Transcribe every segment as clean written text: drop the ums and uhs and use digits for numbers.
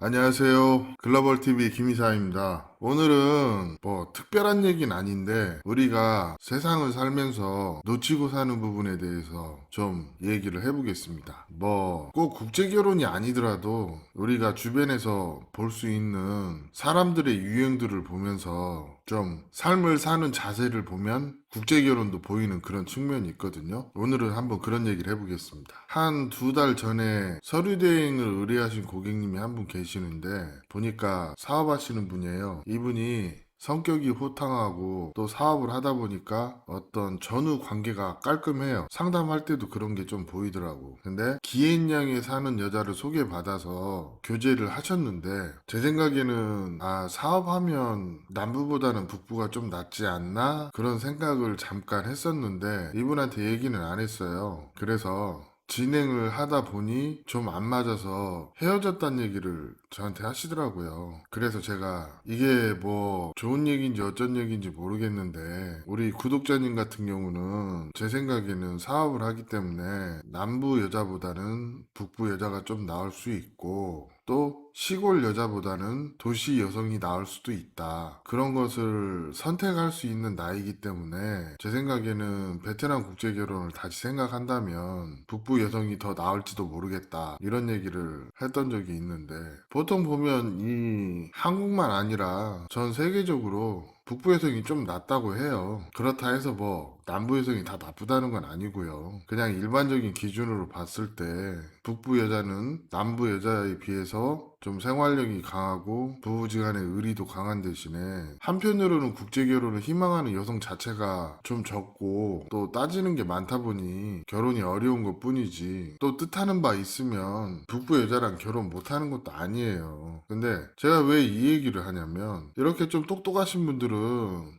안녕하세요. 글로벌TV 김이사입니다. 오늘은 뭐 특별한 얘기는 아닌데 우리가 세상을 살면서 놓치고 사는 부분에 대해서 좀 얘기를 해보겠습니다. 뭐 꼭 국제결혼이 아니더라도 우리가 주변에서 볼 수 있는 사람들의 유형들을 보면서 좀 삶을 사는 자세를 보면 국제결혼도 보이는 그런 측면이 있거든요. 오늘은 한번 그런 얘기를 해보겠습니다. 한 두 달 전에 서류대행을 의뢰하신 고객님이 한 분 계시는데 보니까 사업하시는 분이에요. 이분이 성격이 호탕하고 또 사업을 하다 보니까 어떤 전후 관계가 깔끔해요. 상담할 때도 그런 게 좀 보이더라고. 근데 기앤양에 사는 여자를 소개받아서 교제를 하셨는데 제 생각에는 사업하면 남부보다는 북부가 좀 낫지 않나? 그런 생각을 잠깐 했었는데 이분한테 얘기는 안 했어요. 그래서 진행을 하다 보니 좀 안 맞아서 헤어졌다는 얘기를 저한테 하시더라고요. 그래서 제가 이게 뭐 좋은 얘기인지 어쩐 얘기인지 모르겠는데 우리 구독자님 같은 경우는 제 생각에는 사업을 하기 때문에 남부 여자보다는 북부 여자가 좀 나을 수 있고 또 시골 여자보다는 도시 여성이 나을 수도 있다. 그런 것을 선택할 수 있는 나이기 때문에 제 생각에는 베트남 국제 결혼을 다시 생각한다면 북부 여성이 더 나을지도 모르겠다. 이런 얘기를 했던 적이 있는데 보통 보면 이 한국만 아니라 전 세계적으로 북부 여성이 좀 낫다고 해요. 그렇다 해서 뭐 남부 여성이 다 나쁘다는 건 아니고요. 그냥 일반적인 기준으로 봤을 때 북부 여자는 남부 여자에 비해서 좀 생활력이 강하고 부부지간의 의리도 강한 대신에 한편으로는 국제결혼을 희망하는 여성 자체가 좀 적고 또 따지는 게 많다 보니 결혼이 어려운 것 뿐이지 또 뜻하는 바 있으면 북부 여자랑 결혼 못하는 것도 아니에요. 근데 제가 왜 이 얘기를 하냐면 이렇게 좀 똑똑하신 분들은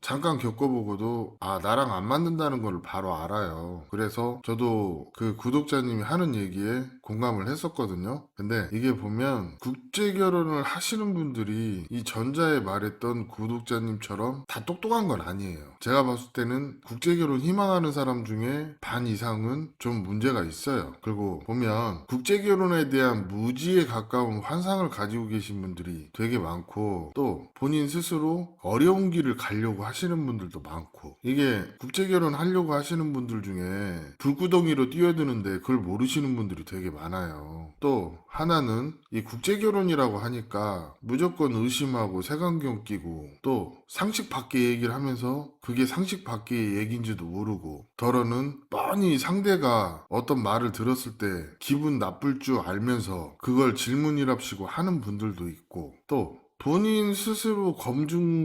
잠깐 겪어보고도 나랑 안 맞는다는 걸 바로 알아요. 그래서 저도 그 구독자님이 하는 얘기에 공감을 했었거든요. 근데 이게 보면 국제결혼을 하시는 분들이 이 전자에 말했던 구독자님처럼 다 똑똑한 건 아니에요. 제가 봤을 때는 국제결혼 희망하는 사람 중에 반 이상은 좀 문제가 있어요. 그리고 보면 국제결혼에 대한 무지에 가까운 환상을 가지고 계신 분들이 되게 많고 또 본인 스스로 어려운 길을 가려고 하시는 분들도 많고 이게 국제결혼 하려고 하시는 분들 중에 불구덩이로 뛰어드는데 그걸 모르시는 분들이 되게 많아요. 또 하나는 이 국제결혼이라고 하니까 무조건 의심하고 색안경 끼고 또 상식 밖의 얘기를 하면서 그게 상식 밖의 얘기인지도 모르고 더러는 뻔히 상대가 어떤 말을 들었을 때 기분 나쁠 줄 알면서 그걸 질문이랍시고 하는 분들도 있고 또 본인 스스로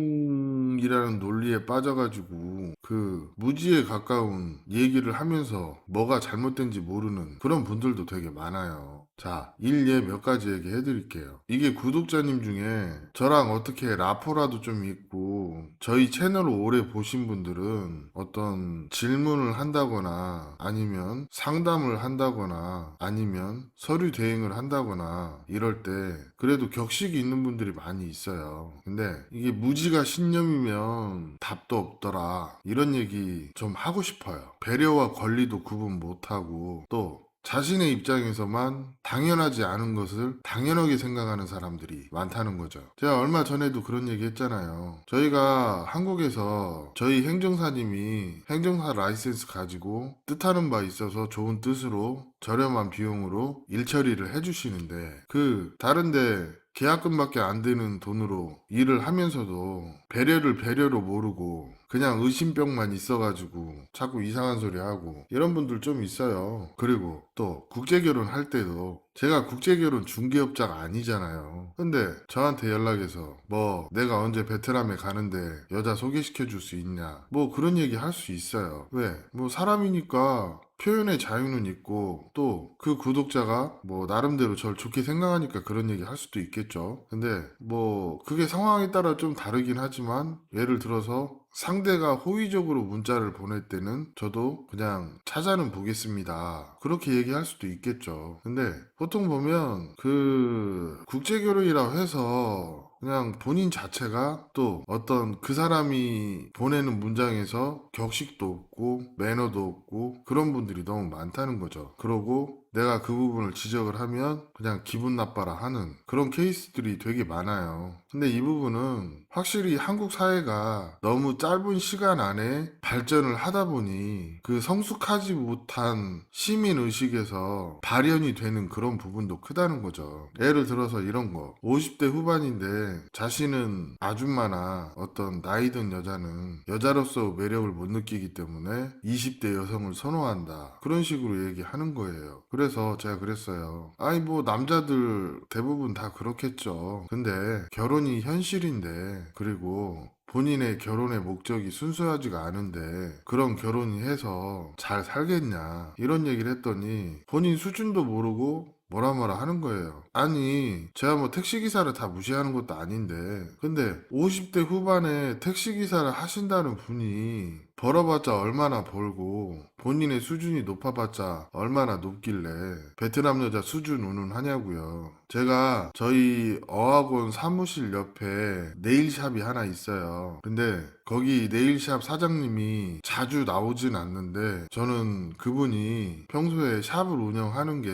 검증이라는 논리에 빠져가지고 그 무지에 가까운 얘기를 하면서 뭐가 잘못된지 모르는 그런 분들도 되게 많아요. 자, 일례 몇 가지 얘기해 드릴게요. 이게 구독자님 중에 저랑 어떻게 라포라도 좀 있고 저희 채널을 오래 보신 분들은 어떤 질문을 한다거나 아니면 상담을 한다거나 아니면 서류 대행을 한다거나 이럴 때 그래도 격식이 있는 분들이 많이 있어요. 근데 이게 무지가 신념이면 답도 없더라. 이런 얘기 좀 하고 싶어요. 배려와 권리도 구분 못하고 또 자신의 입장에서만 당연하지 않은 것을 당연하게 생각하는 사람들이 많다는 거죠. 제가 얼마 전에도 그런 얘기 했잖아요. 저희가 한국에서 저희 행정사님이 행정사 라이센스 가지고 뜻하는 바 있어서 좋은 뜻으로 저렴한 비용으로 일 처리를 해주시는데 그 다른데 계약금밖에 안 되는 돈으로 일을 하면서도 배려를 배려로 모르고 그냥 의심병만 있어가지고 자꾸 이상한 소리 하고 이런 분들 좀 있어요. 그리고 또 국제결혼 할 때도 제가 국제결혼 중개업자가 아니잖아요. 근데 저한테 연락해서 뭐 내가 언제 베트남에 가는데 여자 소개시켜 줄 수 있냐 뭐 그런 얘기 할 수 있어요. 왜? 뭐 사람이니까 표현의 자유는 있고 또 그 구독자가 뭐 나름대로 저를 좋게 생각하니까 그런 얘기 할 수도 있겠죠. 근데 뭐 그게 상황에 따라 좀 다르긴 하지만 예를 들어서 상대가 호의적으로 문자를 보낼 때는 저도 그냥 찾아는 보겠습니다. 그렇게 얘기할 수도 있겠죠. 근데 보통 보면 그 국제결혼이라고 해서 그냥 본인 자체가 또 어떤 그 사람이 보내는 문장에서 격식도 없고 매너도 없고 그런 분들이 너무 많다는 거죠. 그러고 내가 그 부분을 지적을 하면 그냥 기분 나빠라 하는 그런 케이스들이 되게 많아요. 근데 이 부분은 확실히 한국 사회가 너무 짧은 시간 안에 발전을 하다 보니 그 성숙하지 못한 시민의식에서 발현이 되는 그런 부분도 크다는 거죠. 예를 들어서 이런 거. 50대 후반인데 자신은 아줌마나 어떤 나이 든 여자는 여자로서 매력을 못 느끼기 때문에 20대 여성을 선호한다. 그런 식으로 얘기하는 거예요. 그래서 제가 그랬어요. 아니 뭐 남자들 대부분 다 그렇겠죠. 근데 결혼이 현실인데 그리고 본인의 결혼의 목적이 순수하지가 않은데 그런 결혼이 해서 잘 살겠냐 이런 얘기를 했더니 본인 수준도 모르고 뭐라 하는 거예요. 아니 제가 뭐 택시기사를 다 무시하는 것도 아닌데 근데 50대 후반에 택시기사를 하신다는 분이 벌어봤자 얼마나 벌고 본인의 수준이 높아봤자 얼마나 높길래 베트남 여자 수준 운운하냐고요. 제가 저희 어학원 사무실 옆에 네일샵이 하나 있어요. 근데 거기 네일샵 사장님이 자주 나오진 않는데 저는 그분이 평소에 샵을 운영하는 게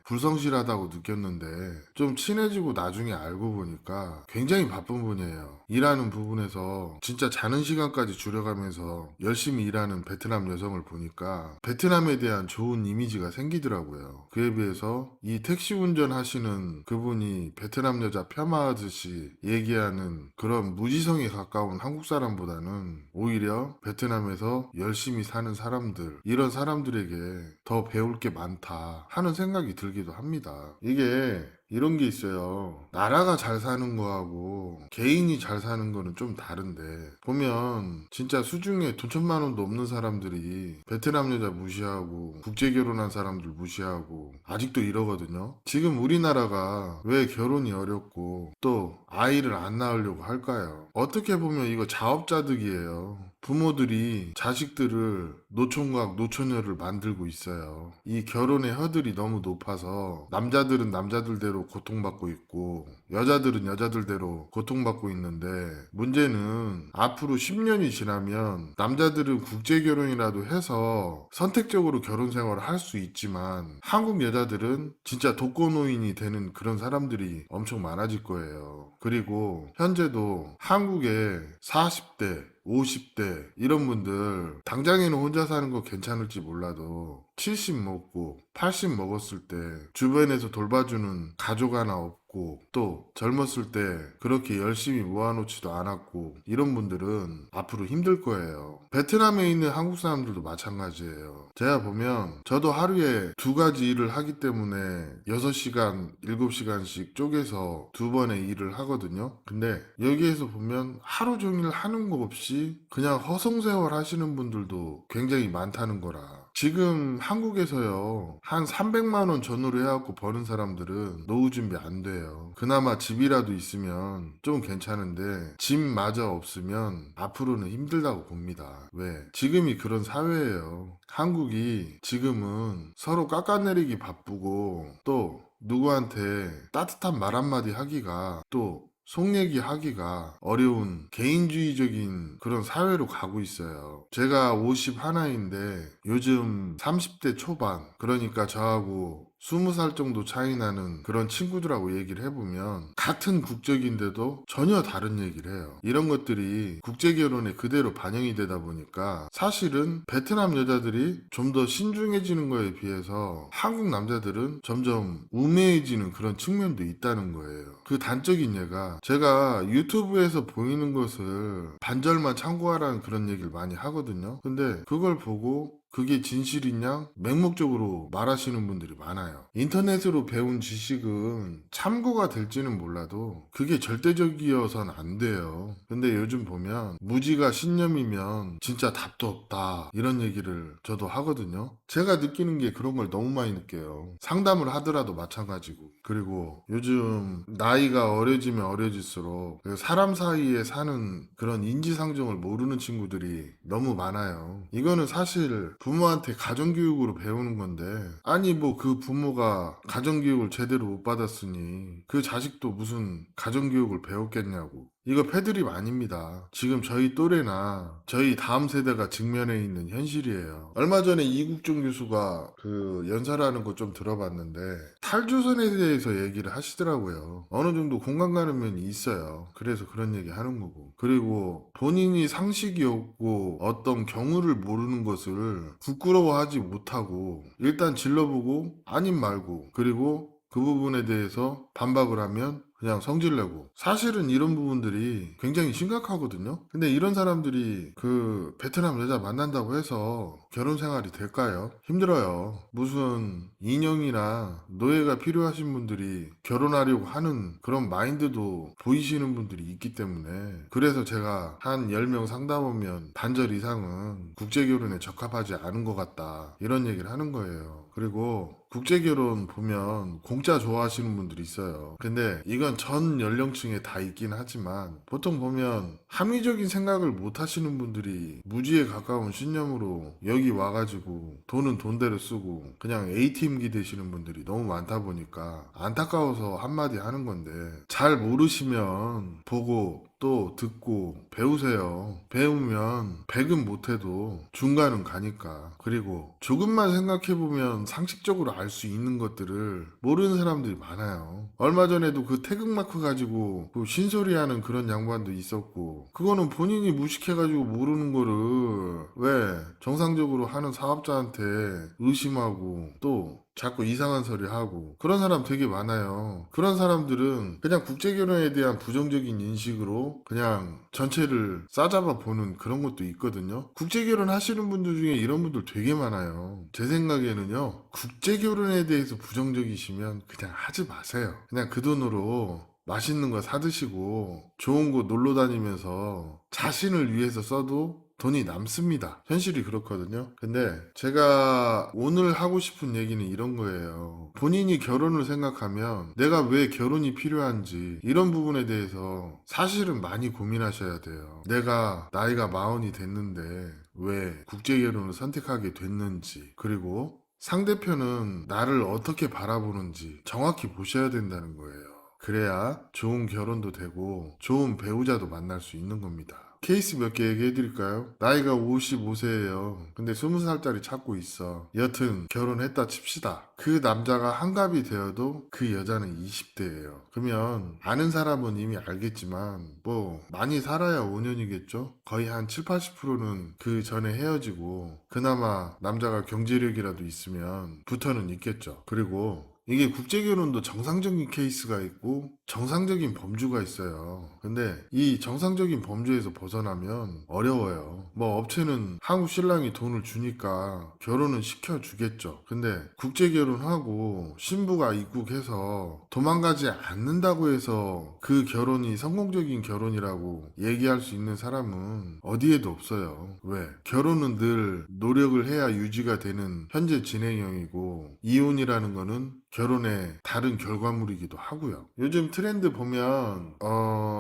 불성실하다고 느꼈는데 좀 친해지고 나중에 알고 보니까 굉장히 바쁜 분이에요. 일하는 부분에서 진짜 자는 시간까지 줄여가면서 열심히 일하는 베트남 여성을 보니까 베트남에 대한 좋은 이미지가 생기더라고요. 그에 비해서 이 택시 운전하시는 그분이 베트남 여자 폄하하듯이 얘기하는 그런 무지성에 가까운 한국 사람보다는 오히려 베트남에서 열심히 사는 사람들, 이런 사람들에게 더 배울 게 많다 하는 생각이 들기도 합니다. 이게 이런 게 있어요. 나라가 잘 사는 거하고 개인이 잘 사는 거는 좀 다른데 보면 진짜 수중에 돈 천만 원도 없는 사람들이 베트남 여자 무시하고 국제 결혼한 사람들 무시하고 아직도 이러거든요. 지금 우리나라가 왜 결혼이 어렵고 또 아이를 안 낳으려고 할까요? 어떻게 보면 이거 자업자득이에요. 부모들이 자식들을 노총각, 노처녀를 만들고 있어요. 이 결혼의 허들이 너무 높아서 남자들은 남자들대로 고통받고 있고 여자들은 여자들대로 고통받고 있는데 문제는 앞으로 10년이 지나면 남자들은 국제결혼이라도 해서 선택적으로 결혼 생활을 할 수 있지만 한국 여자들은 진짜 독거노인이 되는 그런 사람들이 엄청 많아질 거예요. 그리고 현재도 한국에 40대 50대 이런 분들 당장에는 혼자 사는 거 괜찮을지 몰라도 70 먹고 80 먹었을 때 주변에서 돌봐주는 가족 하나 없고 또 젊었을 때 그렇게 열심히 모아놓지도 않았고 이런 분들은 앞으로 힘들 거예요. 베트남에 있는 한국 사람들도 마찬가지예요. 제가 보면 저도 하루에 두 가지 일을 하기 때문에 6시간 7시간씩 쪼개서 두 번의 일을 하거든요. 근데 여기에서 보면 하루 종일 하는 거 없이 그냥 허송세월 하시는 분들도 굉장히 많다는 거라. 지금 한국에서요 한 300만 원 전후로 해갖고 버는 사람들은 노후 준비 안 돼요. 그나마 집이라도 있으면 좀 괜찮은데 집마저 없으면 앞으로는 힘들다고 봅니다. 왜? 지금이 그런 사회예요. 한국이 지금은 서로 깎아내리기 바쁘고 또 누구한테 따뜻한 말 한마디 하기가 또 속 얘기하기가 어려운 개인주의적인 그런 사회로 가고 있어요. 제가 50 하나인데 요즘 30대 초반, 그러니까 저하고 20살 정도 차이 나는 그런 친구들하고 얘기를 해보면 같은 국적인데도 전혀 다른 얘기를 해요. 이런 것들이 국제결혼에 그대로 반영이 되다 보니까 사실은 베트남 여자들이 좀 더 신중해지는 거에 비해서 한국 남자들은 점점 우매해지는 그런 측면도 있다는 거예요. 그 단적인 예가 제가 유튜브에서 보이는 것을 반절만 참고하라는 그런 얘기를 많이 하거든요. 근데 그걸 보고 그게 진실이냐? 맹목적으로 말하시는 분들이 많아요. 인터넷으로 배운 지식은 참고가 될지는 몰라도 그게 절대적이어서는 안 돼요. 근데 요즘 보면 무지가 신념이면 진짜 답도 없다 이런 얘기를 저도 하거든요. 제가 느끼는 게 그런 걸 너무 많이 느껴요. 상담을 하더라도 마찬가지고. 그리고 요즘 나이가 어려지면 어려질수록 사람 사이에 사는 그런 인지상정을 모르는 친구들이 너무 많아요. 이거는 사실 부모한테 가정교육으로 배우는 건데 아니 뭐 그 부모가 가정교육을 제대로 못 받았으니 그 자식도 무슨 가정교육을 배웠겠냐고. 이거 패드립 아닙니다. 지금 저희 또래나 저희 다음 세대가 직면해 있는 현실이에요. 얼마 전에 이국종 교수가 그 연설하는 거 좀 들어봤는데 탈조선에 대해서 얘기를 하시더라고요. 어느 정도 공감 가는 면이 있어요. 그래서 그런 얘기 하는 거고. 그리고 본인이 상식이 없고 어떤 경우를 모르는 것을 부끄러워하지 못하고 일단 질러보고 아님 말고 그리고 그 부분에 대해서 반박을 하면 그냥 성질내고 사실은 이런 부분들이 굉장히 심각하거든요. 근데 이런 사람들이 그 베트남 여자 만난다고 해서 결혼 생활이 될까요? 힘들어요. 무슨 인형이나 노예가 필요하신 분들이 결혼하려고 하는 그런 마인드도 보이시는 분들이 있기 때문에 그래서 제가 한 10명 상담하면 반절 이상은 국제결혼에 적합하지 않은 것 같다 이런 얘기를 하는 거예요. 그리고 국제결혼 보면 공짜 좋아하시는 분들이 있어요. 근데 이건 전 연령층에 다 있긴 하지만 보통 보면 합리적인 생각을 못 하시는 분들이 무지에 가까운 신념으로 여기 와가지고 돈은 돈대로 쓰고 그냥 ATM기 되시는 분들이 너무 많다 보니까 안타까워서 한마디 하는 건데 잘 모르시면 보고 또 듣고 배우세요. 배우면 100은 못해도 중간은 가니까. 그리고 조금만 생각해보면 상식적으로 알 수 있는 것들을 모르는 사람들이 많아요. 얼마 전에도 그 태극마크 가지고 그 신소리하는 그런 양반도 있었고 그거는 본인이 무식해가지고 모르는 거를 왜 정상적으로 하는 사업자한테 의심하고 또 자꾸 이상한 소리 하고 그런 사람 되게 많아요. 그런 사람들은 그냥 국제결혼에 대한 부정적인 인식으로 그냥 전체를 싸잡아 보는 그런 것도 있거든요. 국제결혼 하시는 분들 중에 이런 분들 되게 많아요. 제 생각에는요. 국제결혼에 대해서 부정적이시면 그냥 하지 마세요. 그냥 그 돈으로 맛있는 거 사드시고 좋은 곳 놀러 다니면서 자신을 위해서 써도 돈이 남습니다. 현실이 그렇거든요. 근데 제가 오늘 하고 싶은 얘기는 이런 거예요. 본인이 결혼을 생각하면 내가 왜 결혼이 필요한지 이런 부분에 대해서 사실은 많이 고민하셔야 돼요. 내가 나이가 40이 됐는데 왜 국제결혼을 선택하게 됐는지 그리고 상대편은 나를 어떻게 바라보는지 정확히 보셔야 된다는 거예요. 그래야 좋은 결혼도 되고 좋은 배우자도 만날 수 있는 겁니다. 케이스 몇 개 얘기해 드릴까요? 나이가 55세예요. 근데 20살짜리 찾고 있어. 여튼 결혼했다 칩시다. 그 남자가 한갑이 되어도 그 여자는 20대예요. 그러면 아는 사람은 이미 알겠지만 뭐 많이 살아야 5년이겠죠? 거의 한 7, 80%는 그 전에 헤어지고 그나마 남자가 경제력이라도 있으면 붙어는 있겠죠. 그리고 이게 국제결혼도 정상적인 케이스가 있고 정상적인 범주가 있어요. 근데 이 정상적인 범주에서 벗어나면 어려워요. 뭐 업체는 한국 신랑이 돈을 주니까 결혼은 시켜주겠죠. 근데 국제결혼하고 신부가 입국해서 도망가지 않는다고 해서 그 결혼이 성공적인 결혼이라고 얘기할 수 있는 사람은 어디에도 없어요. 왜? 결혼은 늘 노력을 해야 유지가 되는 현재 진행형이고 이혼이라는 거는 결혼의 다른 결과물이기도 하고요. 요즘 트렌드 보면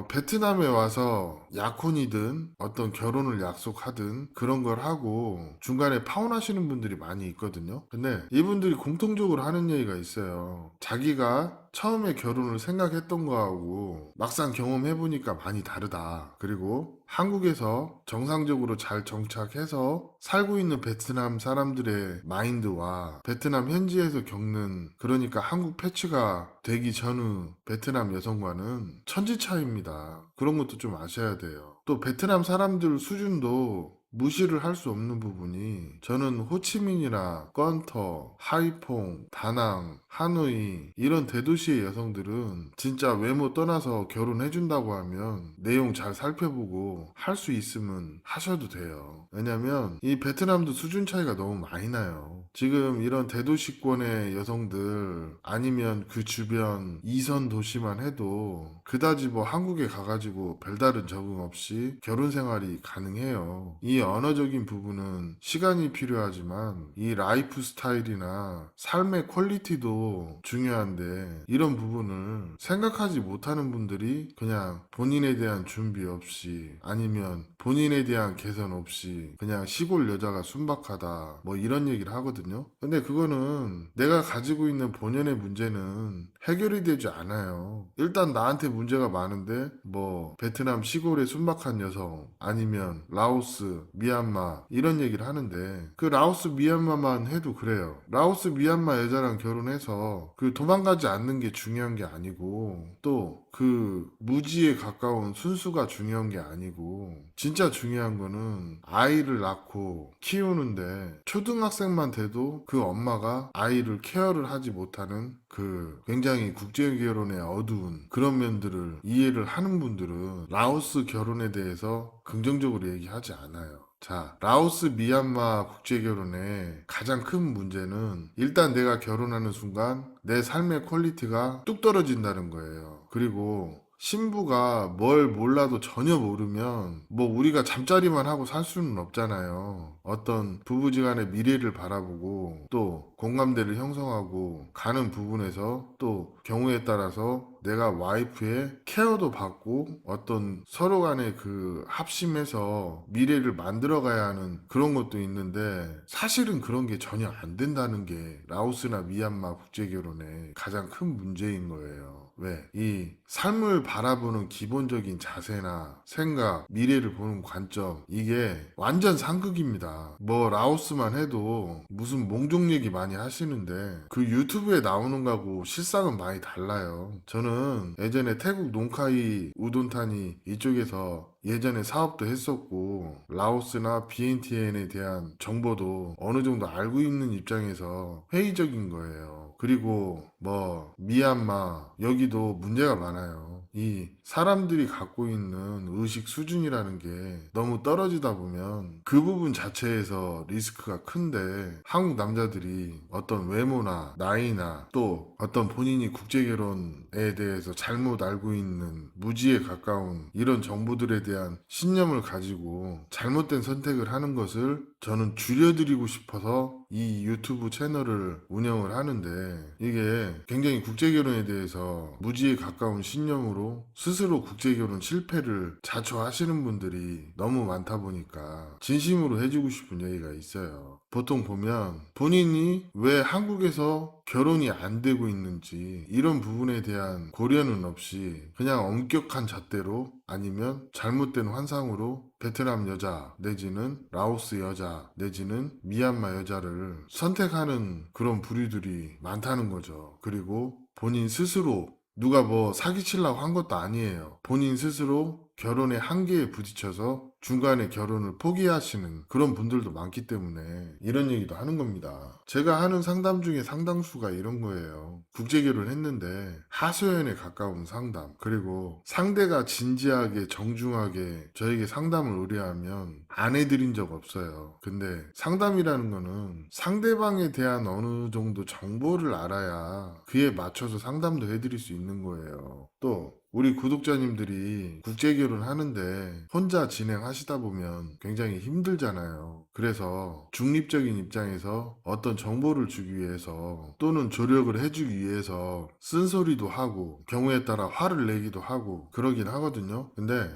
베트남에 와서 약혼이든 어떤 결혼을 약속하든 그런 걸 하고 중간에 파혼하시는 분들이 많이 있거든요. 근데 이분들이 공통적으로 하는 얘기가 있어요. 자기가 처음에 결혼을 생각했던 거하고 막상 경험해보니까 많이 다르다. 그리고 한국에서 정상적으로 잘 정착해서 살고 있는 베트남 사람들의 마인드와 베트남 현지에서 겪는 그러니까 한국 패치가 되기 전의 베트남 여성과는 천지 차이입니다. 그런 것도 좀 아셔야 돼요. 또 베트남 사람들 수준도 무시를 할 수 없는 부분이 저는 호치민이나 건터, 하이퐁, 다낭, 하노이 이런 대도시의 여성들은 진짜 외모 떠나서 결혼해준다고 하면 내용 잘 살펴보고 할 수 있으면 하셔도 돼요. 왜냐면 이 베트남도 수준 차이가 너무 많이 나요. 지금 이런 대도시권의 여성들 아니면 그 주변 2선 도시만 해도 그다지 뭐 한국에 가가지고 별다른 적응 없이 결혼 생활이 가능해요. 이 언어적인 부분은 시간이 필요하지만 이 라이프 스타일이나 삶의 퀄리티도 중요한데 이런 부분을 생각하지 못하는 분들이 그냥 본인에 대한 준비 없이 아니면 본인에 대한 개선 없이 그냥 시골 여자가 순박하다 뭐 이런 얘기를 하거든요. 근데 그거는 내가 가지고 있는 본연의 문제는 해결이 되지 않아요. 일단 나한테 문제가 많은데 뭐 베트남 시골의 순박한 여성 아니면 라오스, 미얀마 이런 얘기를 하는데 그 라오스, 미얀마만 해도 그래요. 라오스, 미얀마 여자랑 결혼해서 그 도망가지 않는 게 중요한 게 아니고 또 그 무지에 가까운 순수가 중요한 게 아니고 진짜 중요한 거는 아이를 낳고 키우는데 초등학생만 돼도 그 엄마가 아이를 케어를 하지 못하는 그 굉장히 국제결혼의 어두운 그런 면들을 이해를 하는 분들은 라오스 결혼에 대해서 긍정적으로 얘기하지 않아요. 자, 라오스, 미얀마 국제결혼의 가장 큰 문제는 일단 내가 결혼하는 순간 내 삶의 퀄리티가 뚝 떨어진다는 거예요. 그리고 신부가 뭘 몰라도 전혀 모르면 뭐 우리가 잠자리만 하고 살 수는 없잖아요. 어떤 부부지간의 미래를 바라보고 또 공감대를 형성하고 가는 부분에서 또 경우에 따라서 내가 와이프의 케어도 받고 어떤 서로 간의 그 합심해서 미래를 만들어 가야 하는 그런 것도 있는데 사실은 그런 게 전혀 안 된다는 게 라오스나 미얀마 국제결혼의 가장 큰 문제인 거예요. 왜? 이 삶을 바라보는 기본적인 자세나 생각, 미래를 보는 관점 이게 완전 상극입니다. 뭐 라오스만 해도 무슨 몽종 얘기 많이 하시는데 그 유튜브에 나오는 거하고 실상은 많이 달라요. 저는 예전에 태국 농카이 우돈타니 이쪽에서 예전에 사업도 했었고 라오스나 비엔티엔에 대한 정보도 어느 정도 알고 있는 입장에서 회의적인 거예요. 그리고 뭐 미얀마 여기도 문제가 많아요. 이 사람들이 갖고 있는 의식 수준이라는 게 너무 떨어지다 보면 그 부분 자체에서 리스크가 큰데 한국 남자들이 어떤 외모나 나이나 또 어떤 본인이 국제결혼에 대해서 잘못 알고 있는 무지에 가까운 이런 정보들에 대한 신념을 가지고 잘못된 선택을 하는 것을 저는 줄여드리고 싶어서 이 유튜브 채널을 운영을 하는데 이게 굉장히 국제결혼에 대해서 무지에 가까운 신념으로 스스로 국제결혼 실패를 자초하시는 분들이 너무 많다 보니까 진심으로 해주고 싶은 얘기가 있어요. 보통 보면 본인이 왜 한국에서 결혼이 안 되고 있는지 이런 부분에 대한 고려는 없이 그냥 엄격한 잣대로 아니면 잘못된 환상으로 베트남 여자 내지는 라오스 여자 내지는 미얀마 여자를 선택하는 그런 부류들이 많다는 거죠. 그리고 본인 스스로 누가 뭐 사기치려고 한 것도 아니에요. 본인 스스로 결혼의 한계에 부딪혀서 중간에 결혼을 포기하시는 그런 분들도 많기 때문에 이런 얘기도 하는 겁니다. 제가 하는 상담 중에 상당수가 이런 거예요. 국제결혼 했는데 하소연에 가까운 상담 그리고 상대가 진지하게 정중하게 저에게 상담을 의뢰하면 안 해드린 적 없어요. 근데 상담이라는 거는 상대방에 대한 어느 정도 정보를 알아야 그에 맞춰서 상담도 해드릴 수 있는 거예요. 또 우리 구독자님들이 국제결혼 하는데 혼자 진행하시다 보면 굉장히 힘들잖아요. 그래서 중립적인 입장에서 어떤 정보를 주기 위해서 또는 조력을 해주기 위해서 쓴소리도 하고 경우에 따라 화를 내기도 하고 그러긴 하거든요. 근데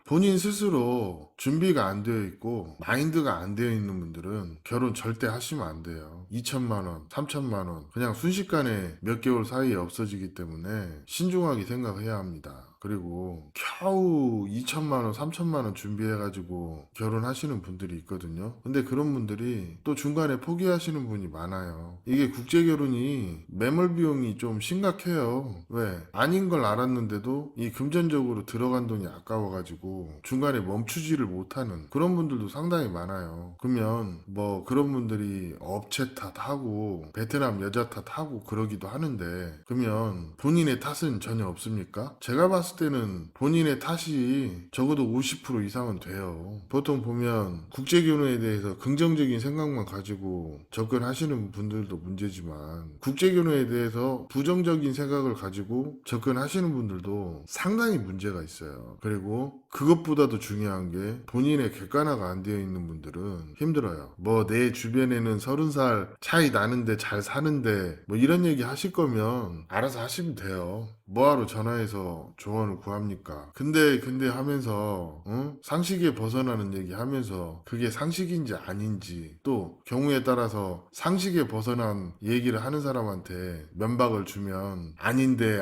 본인 스스로 준비가 안 되어 있고 마인드가 안 되어 있는 분들은 결혼 절대 하시면 안 돼요. 2천만 원, 3천만 원 그냥 순식간에 몇 개월 사이에 없어지기 때문에 신중하게 생각해야 합니다. 그리고 겨우 2천만 원, 3천만 원 준비해가지고 결혼하시는 분들이 있거든요. 근데 그런 분들이 또 중간에 포기하시는 분이 많아요. 이게 국제결혼이 매몰 비용이 좀 심각해요. 왜? 아닌 걸 알았는데도 이 금전적으로 들어간 돈이 아까워가지고 중간에 멈추지를 못하는 그런 분들도 상당히 많아요. 그러면 뭐 그런 분들이 업체 탓하고 베트남 여자 탓하고 그러기도 하는데 그러면 본인의 탓은 전혀 없습니까? 제가 봤을 때는 본인의 탓이 적어도 50% 이상은 돼요. 보통 보면 국제결혼에 대해서 긍정적인 생각만 가지고 접근하시는 분들도 문제지만 국제결혼에 대해서 부정적인 생각을 가지고 접근하시는 분들도 상당히 문제가 있어요. 그리고 그것보다도 중요한 게 본인의 객관화가 안 되어 있는 분들은 힘들어요. 뭐 내 주변에는 30살 차이 나는데 잘 사는데 뭐 이런 얘기 하실 거면 알아서 하시면 돼요. 뭐하러 전화해서 조언을 구합니까? 근데 하면서 상식에 벗어나는 얘기 하면서 그게 상식인지 아닌지, 또 경우에 따라서 상식에 벗어난 얘기를 하는 사람한테 면박을 주면 아닌데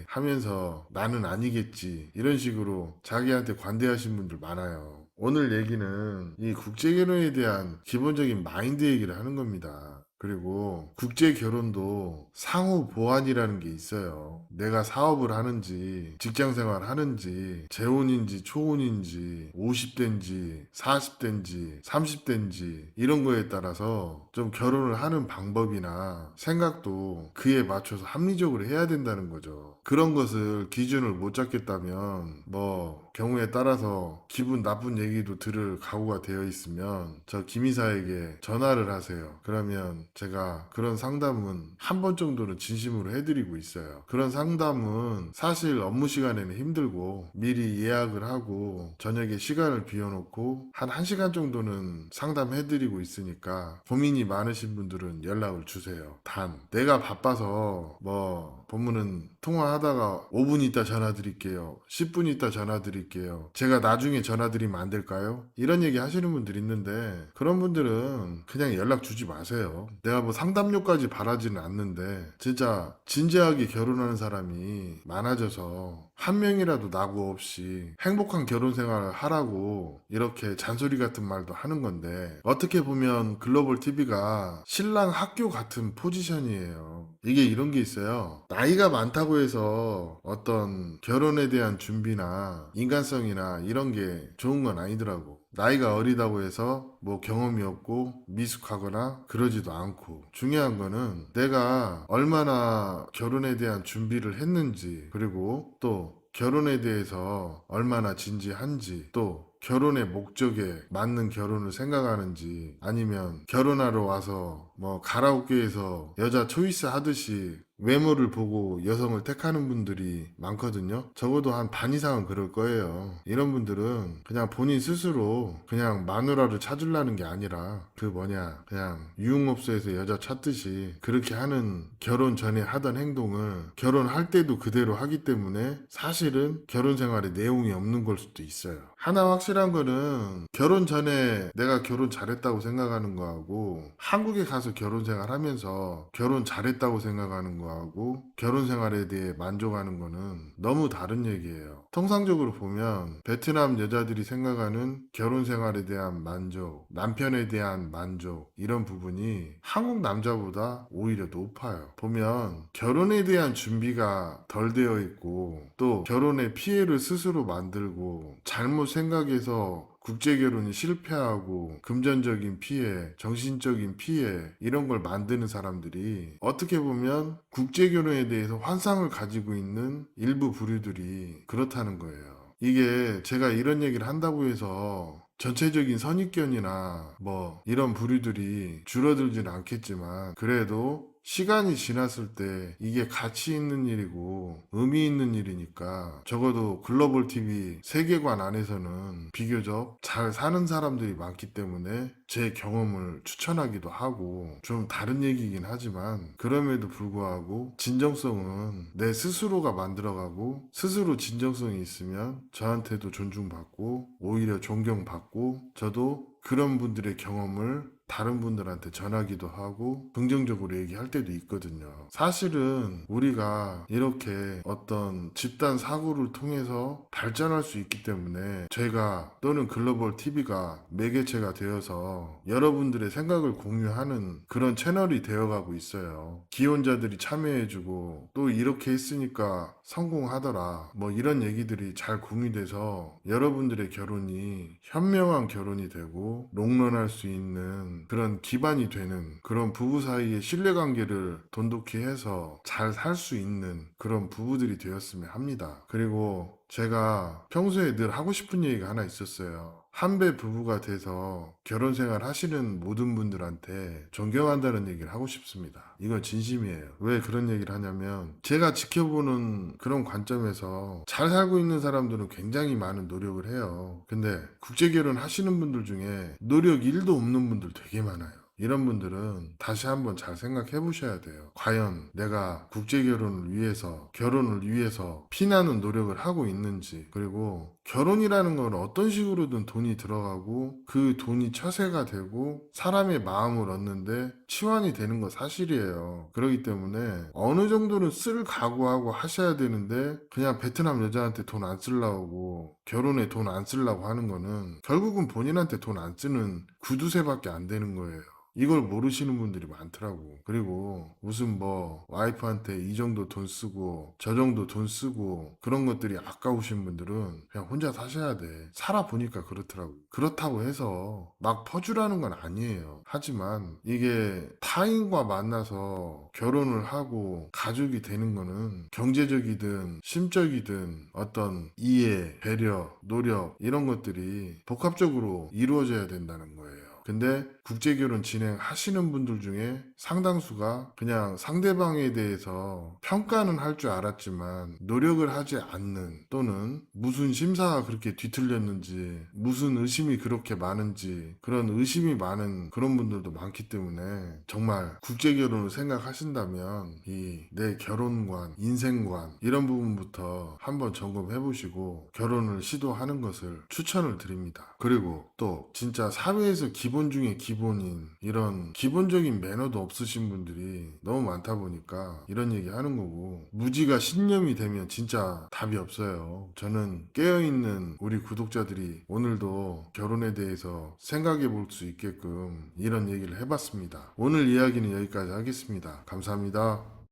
하면서 나는 아니겠지 이런 식으로 자기한테 관대하신 분들 많아요. 오늘 얘기는 이 국제결혼에 대한 기본적인 마인드 얘기를 하는 겁니다. 그리고 국제 결혼도 상호 보완이라는 게 있어요. 내가 사업을 하는지, 직장 생활 하는지, 재혼인지 초혼인지, 50대인지, 40대인지, 30대인지 이런 거에 따라서 좀 결혼을 하는 방법이나 생각도 그에 맞춰서 합리적으로 해야 된다는 거죠. 그런 것을 기준을 못 잡겠다면 뭐 경우에 따라서 기분 나쁜 얘기도 들을 각오가 되어 있으면 저 김이사에게 전화를 하세요. 그러면 제가 그런 상담은 한 번 정도는 진심으로 해드리고 있어요. 그런 상담은 사실 업무 시간에는 힘들고 미리 예약을 하고 저녁에 시간을 비워놓고 한 1시간 정도는 상담해드리고 있으니까 고민이 많으신 분들은 연락을 주세요. 단 내가 바빠서 뭐 본문은 통화하다가 5분 있다 전화 드릴게요. 10분 있다 전화 드릴게요. 제가 나중에 전화 드리면 안 될까요? 이런 얘기 하시는 분들 있는데 그런 분들은 그냥 연락 주지 마세요. 내가 뭐 상담료까지 바라지는 않는데 진짜 진지하게 결혼하는 사람이 많아져서 한 명이라도 낙오 없이 행복한 결혼 생활을 하라고 이렇게 잔소리 같은 말도 하는 건데 어떻게 보면 글로벌 TV가 신랑 학교 같은 포지션이에요. 이게 이런 게 있어요. 나이가 많다고 해서 어떤 결혼에 대한 준비나 인간성이나 이런 게 좋은 건 아니더라고. 나이가 어리다고 해서 뭐 경험이 없고 미숙하거나 그러지도 않고 중요한 거는 내가 얼마나 결혼에 대한 준비를 했는지 그리고 또 결혼에 대해서 얼마나 진지한지 또 결혼의 목적에 맞는 결혼을 생각하는지 아니면 결혼하러 와서 뭐 가라오케에서 여자 초이스 하듯이 외모를 보고 여성을 택하는 분들이 많거든요. 적어도 한 반 이상은 그럴 거예요. 이런 분들은 그냥 본인 스스로 그냥 마누라를 찾으려는 게 아니라 그 뭐냐 그냥 유흥업소에서 여자 찾듯이 그렇게 하는 결혼 전에 하던 행동을 결혼할 때도 그대로 하기 때문에 사실은 결혼 생활에 내용이 없는 걸 수도 있어요. 하나 확실한 거는 결혼 전에 내가 결혼 잘했다고 생각하는 거하고 한국에 가서 결혼 생활 하면서 결혼 잘했다고 생각하는 거하고 결혼 생활에 대해 만족하는 거는 너무 다른 얘기예요. 통상적으로 보면 베트남 여자들이 생각하는 결혼 생활에 대한 만족, 남편에 대한 만족 이런 부분이 한국 남자보다 오히려 높아요. 보면 결혼에 대한 준비가 덜 되어 있고 또 결혼의 피해를 스스로 만들고 잘못 생각해서 국제결혼이 실패하고 금전적인 피해, 정신적인 피해 이런 걸 만드는 사람들이 어떻게 보면 국제결혼에 대해서 환상을 가지고 있는 일부 부류들이 그렇다는 거예요. 이게 제가 이런 얘기를 한다고 해서 전체적인 선입견이나 뭐 이런 부류들이 줄어들지는 않겠지만 그래도 시간이 지났을 때 이게 가치 있는 일이고 의미 있는 일이니까 적어도 글로벌 TV 세계관 안에서는 비교적 잘 사는 사람들이 많기 때문에 제 경험을 추천하기도 하고 좀 다른 얘기이긴 하지만 그럼에도 불구하고 진정성은 내 스스로가 만들어가고 스스로 진정성이 있으면 저한테도 존중받고 오히려 존경받고 저도 그런 분들의 경험을 다른 분들한테 전하기도 하고 긍정적으로 얘기할 때도 있거든요. 사실은 우리가 이렇게 어떤 집단 사고를 통해서 발전할 수 있기 때문에 제가 또는 글로벌 TV가 매개체가 되어서 여러분들의 생각을 공유하는 그런 채널이 되어가고 있어요. 기혼자들이 참여해주고 또 이렇게 했으니까 성공하더라 뭐 이런 얘기들이 잘 공유돼서 여러분들의 결혼이 현명한 결혼이 되고 롱런할 수 있는 그런 기반이 되는 그런 부부 사이의 신뢰관계를 돈독히 해서 잘 살 수 있는 그런 부부들이 되었으면 합니다. 그리고 제가 평소에 늘 하고 싶은 얘기가 하나 있었어요. 한배 부부가 돼서 결혼 생활 하시는 모든 분들한테 존경한다는 얘기를 하고 싶습니다. 이건 진심이에요. 왜 그런 얘기를 하냐면 제가 지켜보는 그런 관점에서 잘 살고 있는 사람들은 굉장히 많은 노력을 해요. 근데 국제 결혼 하시는 분들 중에 노력 1도 없는 분들 되게 많아요. 이런 분들은 다시 한번 잘 생각해 보셔야 돼요. 과연 내가 국제 결혼을 위해서, 결혼을 위해서 피나는 노력을 하고 있는지, 그리고 결혼이라는 건 어떤 식으로든 돈이 들어가고 그 돈이 처세가 되고 사람의 마음을 얻는데 치환이 되는 거 사실이에요. 그렇기 때문에 어느 정도는 쓸 각오하고 하셔야 되는데 그냥 베트남 여자한테 돈 안 쓰려고 결혼에 돈 안 쓰려고 하는 거는 결국은 본인한테 돈 안 쓰는 구두쇠밖에 안 되는 거예요. 이걸 모르시는 분들이 많더라고. 그리고 무슨 뭐 와이프한테 이 정도 돈 쓰고 저 정도 돈 쓰고 그런 것들이 아까우신 분들은 그냥 혼자 사셔야 돼. 살아보니까 그렇더라고. 그렇다고 해서 막 퍼주라는 건 아니에요. 하지만 이게 타인과 만나서 결혼을 하고 가족이 되는 거는 경제적이든 심적이든 어떤 이해, 배려, 노력 이런 것들이 복합적으로 이루어져야 된다는 거예요. 근데 국제결혼 진행하시는 분들 중에 상당수가 그냥 상대방에 대해서 평가는 할 줄 알았지만 노력을 하지 않는, 또는 무슨 심사가 그렇게 뒤틀렸는지, 무슨 의심이 그렇게 많은지, 그런 의심이 많은 그런 분들도 많기 때문에 정말 국제결혼을 생각하신다면 이 내 결혼관, 인생관 이런 부분부터 한번 점검해 보시고 결혼을 시도하는 것을 추천을 드립니다. 그리고 또 진짜 사회에서 기본 중에 기본인 이런 기본적인 매너도 없으신 분들이 너무 많다 보니까 이런 얘기 하는 거고, 무지가 신념이 되면 진짜 답이 없어요. 저는 깨어있는 우리 구독자들이 오늘도 결혼에 대해서 생각해 볼 수 있게끔 이런 얘기를 해봤습니다. 오늘 이야기는 여기까지 하겠습니다. 감사합니다.